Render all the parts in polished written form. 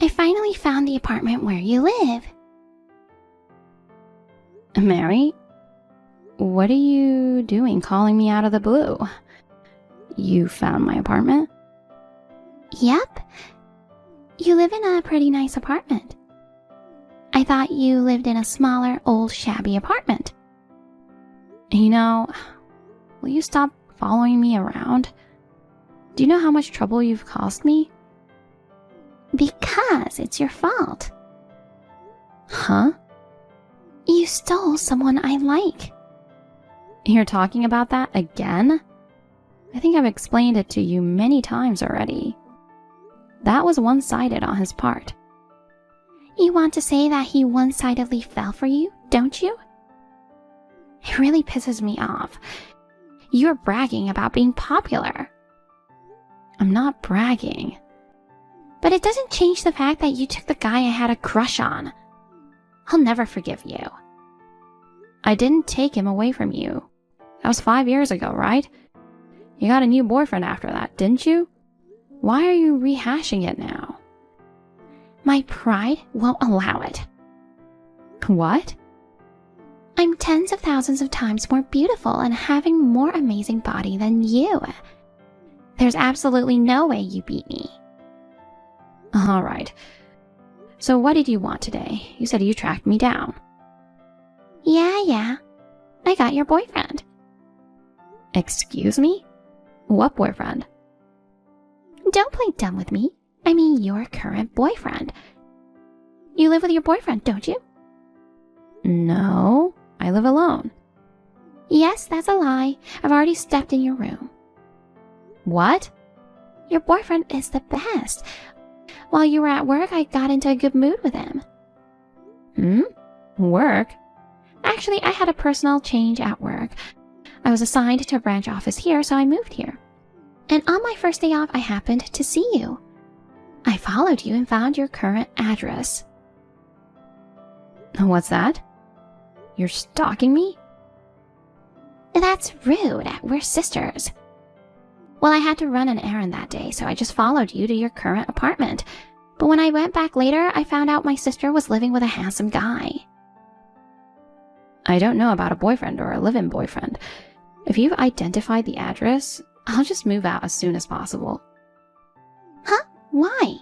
I finally found the apartment where you live. Mary, what are you doing calling me out of the blue? You found my apartment? Yep. You live in a pretty nice apartment. I thought you lived in a smaller, old, shabby apartment. You know, will you stop following me around? Do you know how much trouble you've caused me? Because it's your fault. Huh? You stole someone I like. You're talking about that again? I think I've explained it to you many times already. That was one-sided on his part. You want to say that he one-sidedly fell for you, don't you? It really pisses me off. You're bragging about being popular. I'm not bragging. But it doesn't change the fact that you took the guy I had a crush on. I'll never forgive you. I didn't take him away from you. That was 5 years ago, right? You got a new boyfriend after that, didn't you? Why are you rehashing it now? My pride won't allow it. What? I'm tens of thousands of times more beautiful and having more amazing body than you. There's absolutely no way you beat me. All right. So what did you want today? You said you tracked me down. Yeah. I got your boyfriend. Excuse me? What boyfriend? Don't play dumb with me. I mean your current boyfriend. You live with your boyfriend, don't you? No, I live alone. Yes, that's a lie. I've already stepped in your room. What? Your boyfriend is the best. While you were at work, I got into a good mood with him. Work? Actually, I had a personal change at work. I was assigned to a branch office here, so I moved here. And on my first day off, I happened to see you. I followed you and found your current address. What's that? You're stalking me? That's rude. We're sisters. Well, I had to run an errand that day, so I just followed you to your current apartment. But when I went back later, I found out my sister was living with a handsome guy. I don't know about a boyfriend or a live-in boyfriend. If you've identified the address, I'll just move out as soon as possible. Huh? Why?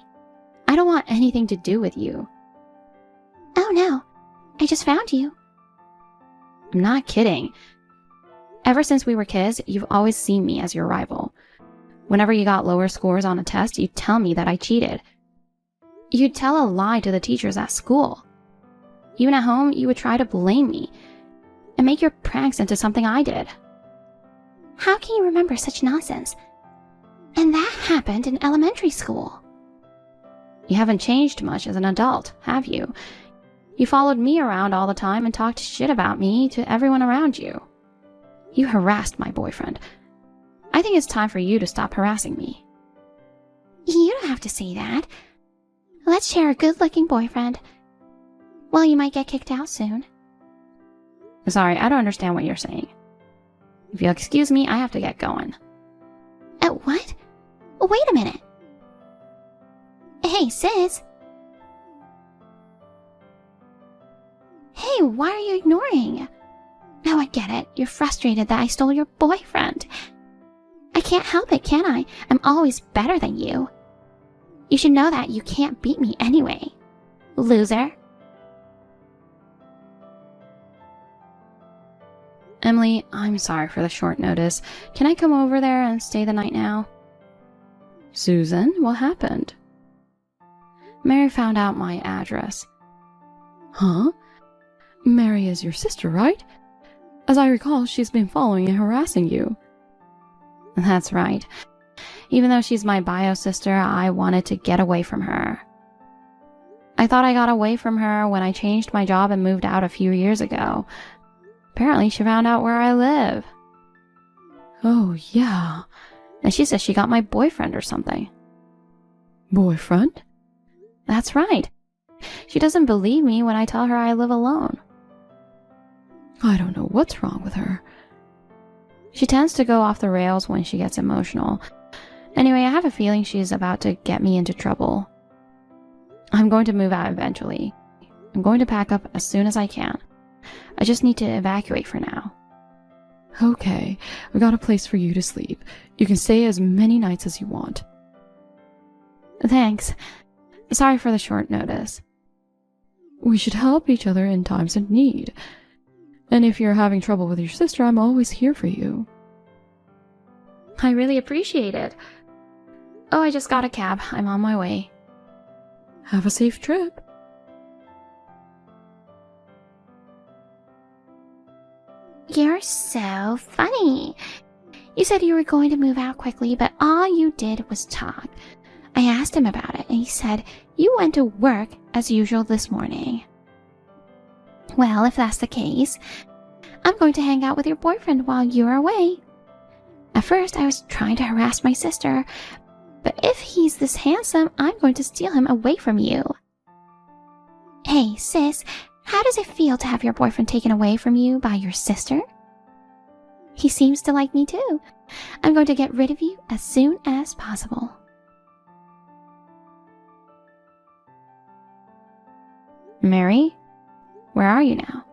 I don't want anything to do with you. Oh no, I just found you. I'm not kidding. Ever since we were kids, you've always seen me as your rival. Whenever you got lower scores on a test, you'd tell me that I cheated. You'd tell a lie to the teachers at school. Even at home, you would try to blame me and make your pranks into something I did. How can you remember such nonsense? And that happened in elementary school. You haven't changed much as an adult, have you? You followed me around all the time and talked shit about me to everyone around you. You harassed my boyfriend. I think it's time for you to stop harassing me. You don't have to say that. Let's share a good-looking boyfriend. Well, you might get kicked out soon. Sorry, I don't understand what you're saying. If you'll excuse me, I have to get going. What? Wait a minute. Hey, sis. Hey, why are you ignoring? Now I get it. You're frustrated that I stole your boyfriend. I can't help it, can I? I'm always better than you. You should know that you can't beat me anyway. Loser. Emily, I'm sorry for the short notice. Can I come over there and stay the night now? Susan, what happened? Mary found out my address. Huh? Mary is your sister, right? As I recall, she's been following and harassing you. That's right. Even though she's my bio sister, I wanted to get away from her. I thought I got away from her when I changed my job and moved out a few years ago. Apparently, she found out where I live. Oh, yeah. And she says she got my boyfriend or something. Boyfriend? That's right. She doesn't believe me when I tell her I live alone. I don't know what's wrong with her. She tends to go off the rails when she gets emotional. Anyway, I have a feeling she's about to get me into trouble. I'm I'm going to move out eventually. I'm going to pack up as soon as I can. I just need to evacuate for now. Okay, I've got a place for you to sleep. You can stay as many nights as you want. Thanks. Sorry for the short notice. We should help each other in times of need. And if you're having trouble with your sister, I'm always here for you. I really appreciate it. Oh, I just got a cab. I'm on my way. Have a safe trip. You're so funny. You said you were going to move out quickly, but all you did was talk. I asked him about it, and he said you went to work as usual this morning. Well, if that's the case, I'm going to hang out with your boyfriend while you're away. At first, I was trying to harass my sister, but if he's this handsome, I'm going to steal him away from you. Hey, sis, how does it feel to have your boyfriend taken away from you by your sister? He seems to like me too. I'm going to get rid of you as soon as possible. Mary? Where are you now?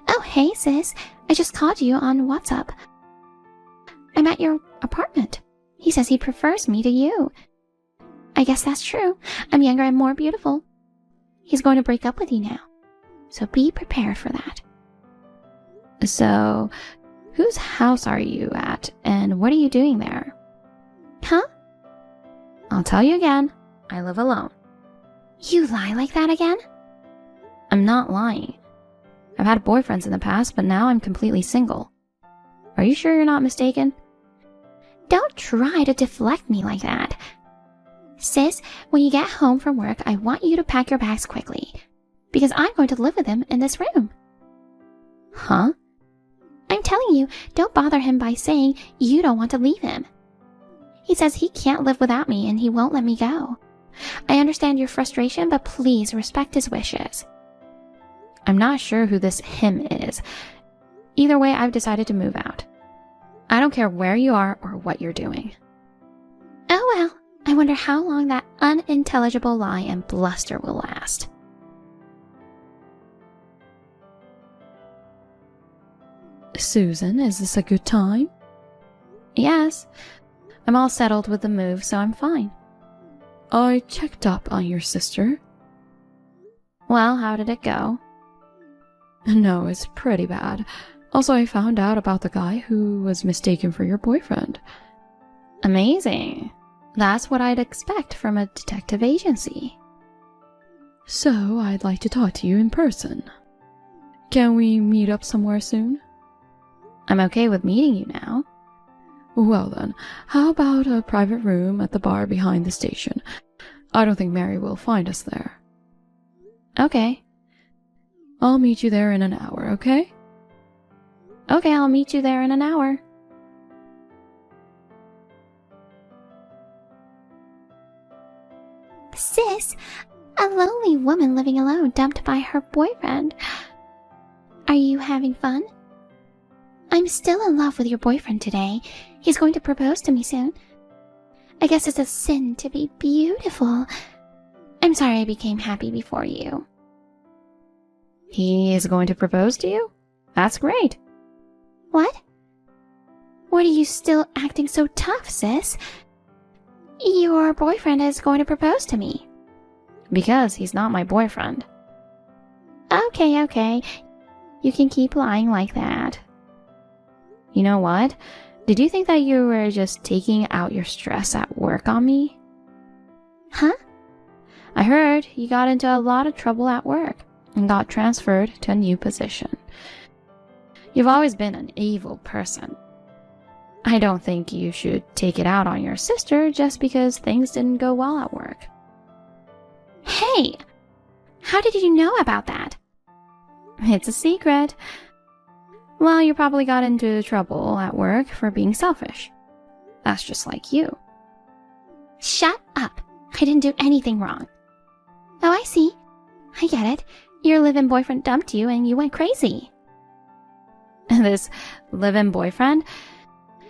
Oh, hey, sis. I just called you on WhatsApp. I'm at your apartment. He says he prefers me to you. I guess that's true. I'm younger and more beautiful. He's going to break up with you now. So be prepared for that. So, whose house are you at, and what are you doing there? Huh? I'll tell you again. I live alone. You lie like that again? I'm not lying. I've had boyfriends in the past, but now I'm completely single. Are you sure you're not mistaken? Don't try to deflect me like that. Sis, when you get home from work, I want you to pack your bags quickly, because I'm going to live with him in this room. Huh? I'm telling you, don't bother him by saying you don't want to leave him. He says he can't live without me and he won't let me go. I understand your frustration, but please respect his wishes. I'm not sure who this him is. Either way, I've decided to move out. I don't care where you are or what you're doing. Oh well, I wonder how long that unintelligible lie and bluster will last. Susan, is this a good time? Yes. I'm all settled with the move, so I'm fine. I checked up on your sister. Well, how did it go? No, it's pretty bad. Also, I found out about the guy who was mistaken for your boyfriend. Amazing. That's what I'd expect from a detective agency. So, I'd like to talk to you in person. Can we meet up somewhere soon? I'm okay with meeting you now. Well then, how about a private room at the bar behind the station? I don't think Mary will find us there. Okay. I'll meet you there in an hour, okay? Okay, I'll meet you there in an hour. Sis, a lonely woman living alone dumped by her boyfriend. Are you having fun? I'm still in love with your boyfriend today. He's going to propose to me soon. I guess it's a sin to be beautiful. I'm sorry I became happy before you. He is going to propose to you? That's great. What? What are you still acting so tough, sis? Your boyfriend is going to propose to me. Because he's not my boyfriend. Okay. You can keep lying like that. You know what? Did you think that you were just taking out your stress at work on me? Huh? I heard you got into a lot of trouble at work and got transferred to a new position. You've always been an evil person. I don't think you should take it out on your sister just because things didn't go well at work. Hey! How did you know about that? It's a secret. Well, you probably got into trouble at work for being selfish. That's just like you. Shut up. I didn't do anything wrong. Oh, I see. I get it. Your live-in boyfriend dumped you and you went crazy. This live-in boyfriend?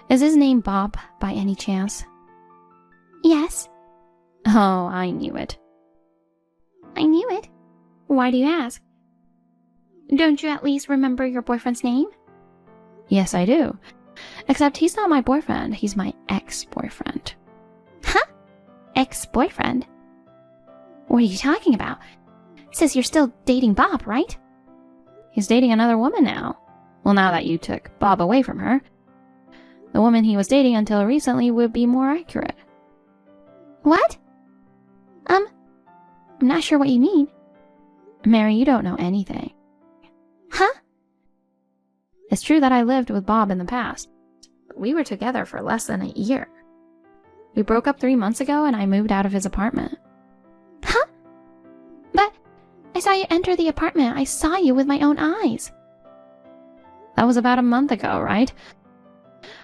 Is his name Bob by any chance? Yes. Oh, I knew it. Why do you ask? Don't you at least remember your boyfriend's name? Yes, I do. Except he's not my boyfriend, he's my ex-boyfriend. Huh? Ex-boyfriend? What are you talking about? Sis, you're still dating Bob, right? He's dating another woman now. Well, now that you took Bob away from her. The woman he was dating until recently would be more accurate. What? I'm not sure what you mean. Mary, you don't know anything. Huh? It's true that I lived with Bob in the past. We were together for less than a year. We broke up 3 months ago and I moved out of his apartment. Huh? But I saw you enter the apartment. I saw you with my own eyes. That was about a month ago, right?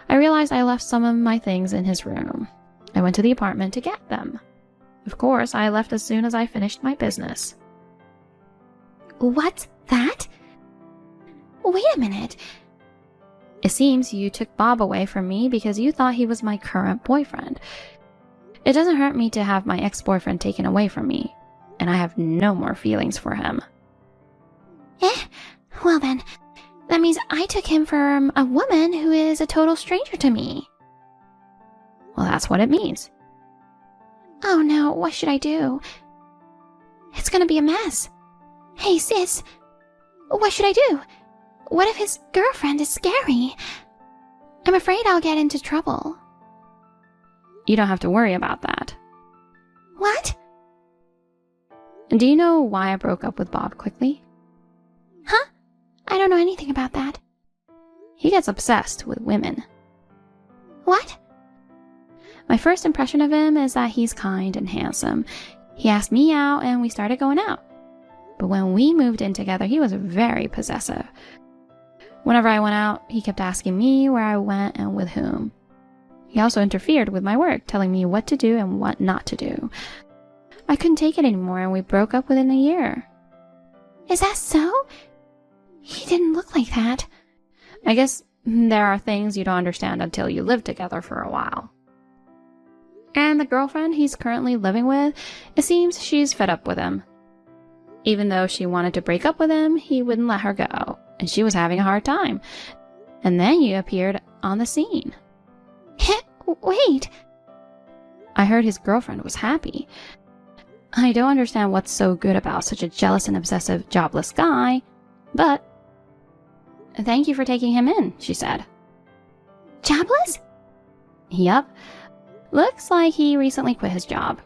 I realized I left some of my things in his room. I went to the apartment to get them. Of course, I left as soon as I finished my business. What's that? Wait a minute. It seems you took Bob away from me because you thought he was my current boyfriend. It doesn't hurt me to have my ex-boyfriend taken away from me, and I have no more feelings for him. Well then, that means I took him from a woman who is a total stranger to me. Well, that's what it means. Oh no, what should I do? It's gonna be a mess. Hey sis, what should I do? What if his girlfriend is scary? I'm afraid I'll get into trouble. You don't have to worry about that. What? Do you know why I broke up with Bob quickly? Huh? I don't know anything about that. He gets obsessed with women. What? My first impression of him is that he's kind and handsome. He asked me out and we started going out. But when we moved in together, he was very possessive. Whenever I went out, he kept asking me where I went and with whom. He also interfered with my work, telling me what to do and what not to do. I couldn't take it anymore and we broke up within a year. Is that so? He didn't look like that. I guess there are things you don't understand until you live together for a while. And the girlfriend he's currently living with, it seems she's fed up with him. Even though she wanted to break up with him, he wouldn't let her go, and she was having a hard time. And then you appeared on the scene. Wait. I heard his girlfriend was happy. I don't understand what's so good about such a jealous and obsessive, jobless guy, but... Thank you for taking him in, she said. Jobless? Yup. Looks like he recently quit his job.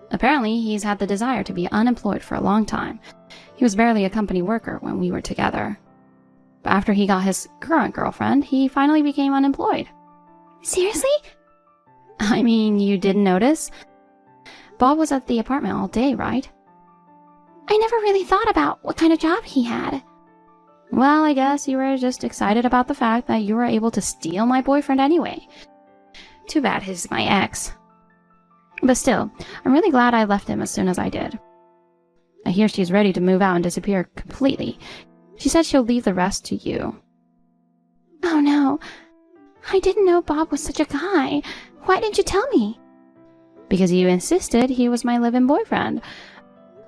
Apparently, he's had the desire to be unemployed for a long time. He was barely a company worker when we were together. But after he got his current girlfriend, he finally became unemployed. Seriously? I mean, you didn't notice? Bob was at the apartment all day, right? I never really thought about what kind of job he had. Well, I guess you were just excited about the fact that you were able to steal my boyfriend anyway. Too bad he's my ex. But still, I'm really glad I left him as soon as I did. I hear she's ready to move out and disappear completely. She said she'll leave the rest to you. Oh no. I didn't know Bob was such a guy. Why didn't you tell me? Because you insisted he was my live-in boyfriend.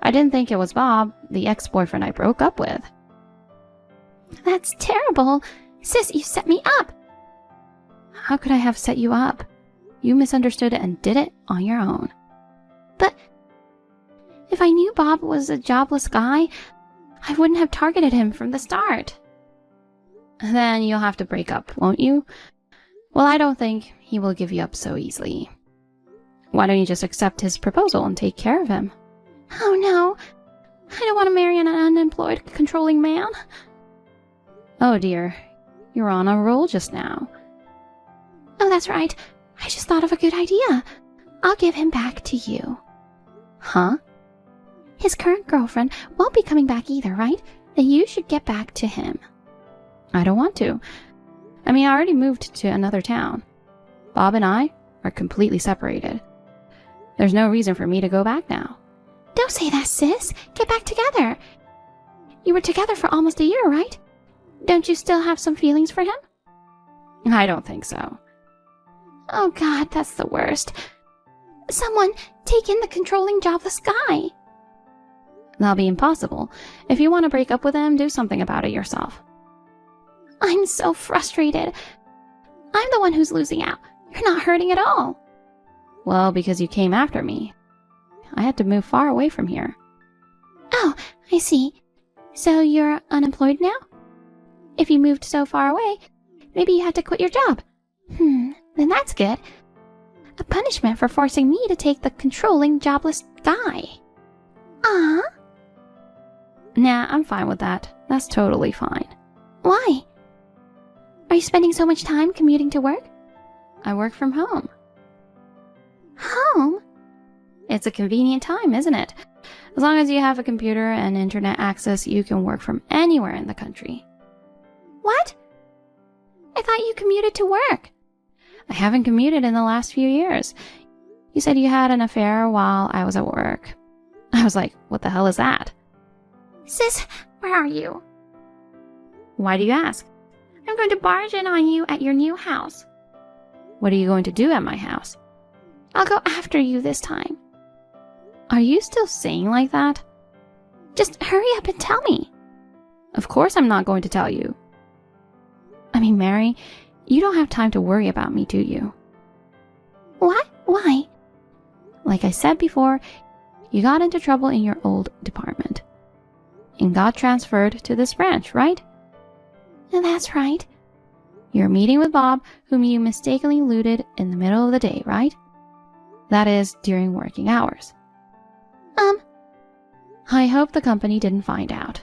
I didn't think it was Bob, the ex-boyfriend I broke up with. That's terrible. Sis, you set me up. How could I have set you up? You misunderstood it and did it on your own. But if I knew Bob was a jobless guy, I wouldn't have targeted him from the start. Then you'll have to break up, won't you? Well, I don't think he will give you up so easily. Why don't you just accept his proposal and take care of him? Oh no, I don't want to marry an unemployed, controlling man. Oh dear, you're on a roll just now. Oh, that's right. I just thought of a good idea. I'll give him back to you. Huh? His current girlfriend won't be coming back either, right? Then you should get back to him. I don't want to. I mean, I already moved to another town. Bob and I are completely separated. There's no reason for me to go back now. Don't say that, sis. Get back together. You were together for almost a year, right? Don't you still have some feelings for him? I don't think so. Oh God, that's the worst. Someone take in the controlling jobless guy. That'll be impossible. If you want to break up with him, do something about it yourself. I'm so frustrated. I'm the one who's losing out. You're not hurting at all. Well, because you came after me. I had to move far away from here. Oh, I see. So you're unemployed now? If you moved so far away, maybe you had to quit your job. Then that's good. A punishment for forcing me to take the controlling, jobless guy. Ah. Nah, I'm fine with that. That's totally fine. Why? Are you spending so much time commuting to work? I work from home. Home? It's a convenient time, isn't it? As long as you have a computer and internet access, you can work from anywhere in the country. What? I thought you commuted to work. I haven't commuted in the last few years. You said you had an affair while I was at work. I was like, what the hell is that? Sis, where are you? Why do you ask? I'm going to barge in on you at your new house. What are you going to do at my house? I'll go after you this time. Are you still saying like that? Just hurry up and tell me. Of course I'm not going to tell you. I mean, Mary, you don't have time to worry about me, do you? What? Why? Like I said before, you got into trouble in your old department and got transferred to this branch, right? That's right. You're meeting with Bob, whom you mistakenly looted in the middle of the day, right? That is, during working hours. I hope the company didn't find out.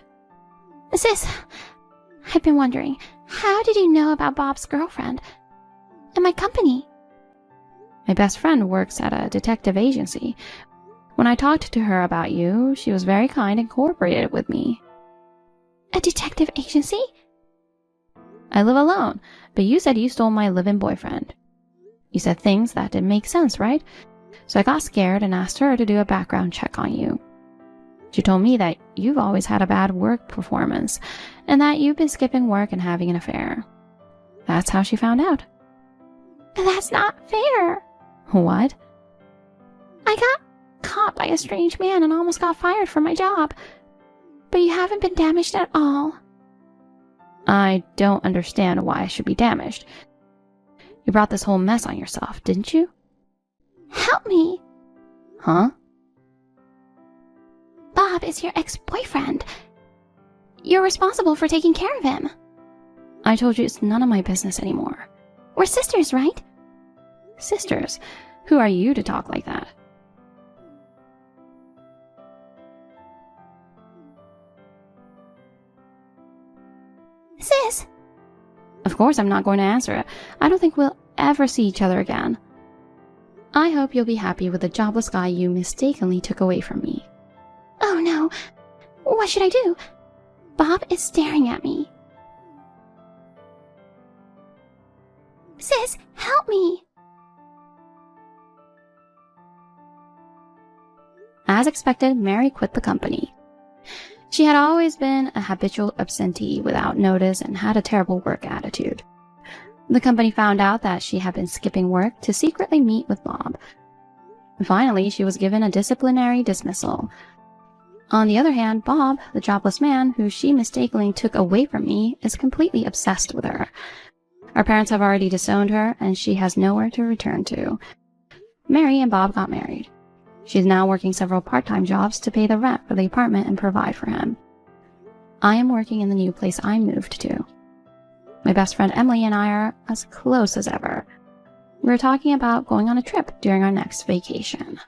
Sis, I've been wondering, how did you know about Bob's girlfriend and my company? My best friend works at a detective agency. When I talked to her about you, she was very kind and cooperated with me. A detective agency? I live alone, but you said you stole my live-in boyfriend. You said things that didn't make sense, right? So I got scared and asked her to do a background check on you. She told me that you've always had a bad work performance and that you've been skipping work and having an affair. That's how she found out. That's not fair. What? I got caught by a strange man and almost got fired from my job. But you haven't been damaged at all. I don't understand why I should be damaged. You brought this whole mess on yourself, didn't you? Help me. Huh? Bob is your ex-boyfriend. You're responsible for taking care of him. I told you it's none of my business anymore. We're sisters, right? Sisters? Who are you to talk like that? Sis! Of course I'm not going to answer it. I don't think we'll ever see each other again. I hope you'll be happy with the jobless guy you mistakenly took away from me. Oh no. What should I do? Bob is staring at me. Sis, help me! As expected, Mary quit the company. She had always been a habitual absentee without notice and had a terrible work attitude. The company found out that she had been skipping work to secretly meet with Bob. Finally, she was given a disciplinary dismissal. On the other hand, Bob, the jobless man who she mistakenly took away from me, is completely obsessed with her. Our parents have already disowned her, and she has nowhere to return to. Mary and Bob got married. She's now working several part-time jobs to pay the rent for the apartment and provide for him. I am working in the new place I moved to. My best friend Emily and I are as close as ever. We're talking about going on a trip during our next vacation.